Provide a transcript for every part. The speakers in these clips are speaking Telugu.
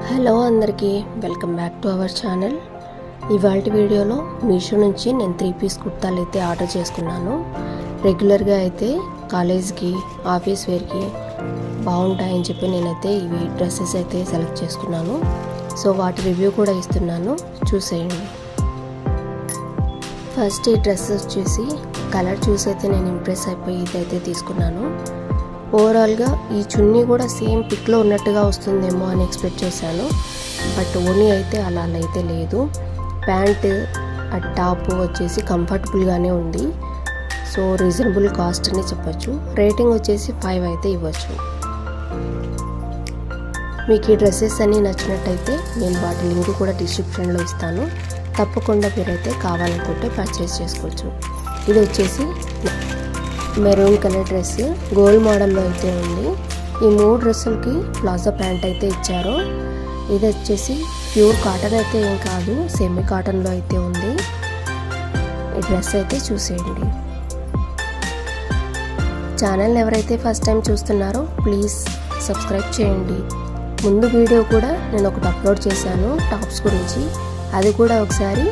హలో అందరికీ welcome back to our channel. ఇవాల్టి వీడియోలో మీషో నుంచి నేను 3 పీస్ కుర్తాలు అయితే ఆర్డర్ చేసుకున్నాను. రెగ్యులర్గా అయితే కాలేజ్కి ఆఫీస్ వేర్కి బాగుంటాయని చెప్పి నేనైతే ఇవి డ్రెస్సెస్ అయితే సెలెక్ట్ చేసుకున్నాను. సో వాటి రివ్యూ కూడా ఇస్తున్నాను, చూసేయండి. ఫస్ట్ ఈ డ్రెస్ వచ్చేసి కలర్ చూసి అయితే నేను ఇంప్రెస్ అయిపోయి ఇదైతే తీసుకున్నాను. ఓవరాల్గా ఈ చున్నీ కూడా సేమ్ పిక్లో ఉన్నట్టుగా వస్తుందేమో అని ఎక్స్పెక్ట్ చేశాను, బట్ ఓనీ అయితే అలా అయితే లేదు. ప్యాంట్ ఆ టాప్ వచ్చేసి కంఫర్టబుల్గానే ఉంది. సో రీజనబుల్ కాస్ట్ అని చెప్పచ్చు. రేటింగ్ వచ్చేసి 5 అయితే ఇవ్వచ్చు. మీకు ఈ డ్రెస్సెస్ అన్నీ నచ్చినట్టయితే నేను వాటి లింక్ కూడా డిస్క్రిప్షన్లో ఇస్తాను. తప్పకుండా మీరైతే కావాలనుకుంటే పర్చేస్ చేసుకోవచ్చు. ఇది వచ్చేసి మెరూన్ కలర్ డ్రెస్ గోల్డ్ మోడల్లో అయితే ఉంది. ఈ 3 డ్రెస్సులకి ప్లాజో ప్యాంట్ అయితే ఇచ్చారు. ఇది వచ్చేసి ప్యూర్ కాటన్ అయితే ఏం కాదు, సెమీ కాటన్లో అయితే ఉంది. ఈ డ్రెస్ అయితే చూసేయండి. ఛానల్ ఎవరైతే ఫస్ట్ టైం చూస్తున్నారో ప్లీజ్ సబ్స్క్రైబ్ చేయండి. ముందు వీడియో కూడా నేను ఒకటి అప్లోడ్ చేశాను టాప్స్ గురించి, అది కూడా ఒకసారి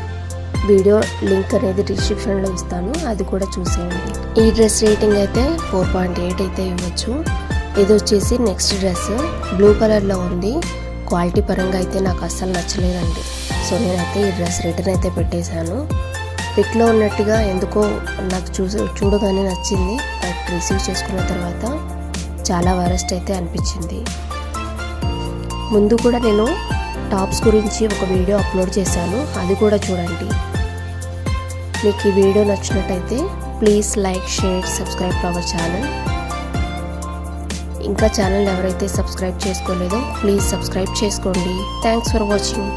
వీడియో లింక్ అనేది డిస్క్రిప్షన్లో ఇస్తాను, అది కూడా చూసేయండి. ఈ డ్రెస్ రేటింగ్ అయితే 4.8 అయితే ఇవ్వచ్చు. ఇది వచ్చేసి నెక్స్ట్ డ్రెస్ బ్లూ కలర్లో ఉంది. క్వాలిటీ పరంగా అయితే నాకు అస్సలు నచ్చలేదండి. సో నేనైతే ఈ డ్రెస్ రిటర్న్ అయితే పెట్టేశాను. పిక్లో ఉన్నట్టుగా ఎందుకో నాకు చూడగానే నచ్చింది, బట్ రిసీవ్ చేసుకున్న తర్వాత చాలా వరస్ట్ అయితే అనిపించింది. ముందు కూడా నేను టాప్స్ గురించి ఒక వీడియో అప్లోడ్ చేశాను, అది కూడా చూడండి. మీకు ఈ వీడియో నచ్చినట్టయితే please like, share, subscribe to our channel. ఇంకా ఛానల్ ఎవరైతే సబ్స్క్రైబ్ చేసుకోలేదో ప్లీజ్ సబ్స్క్రైబ్ చేసుకోండి. Thanks for watching.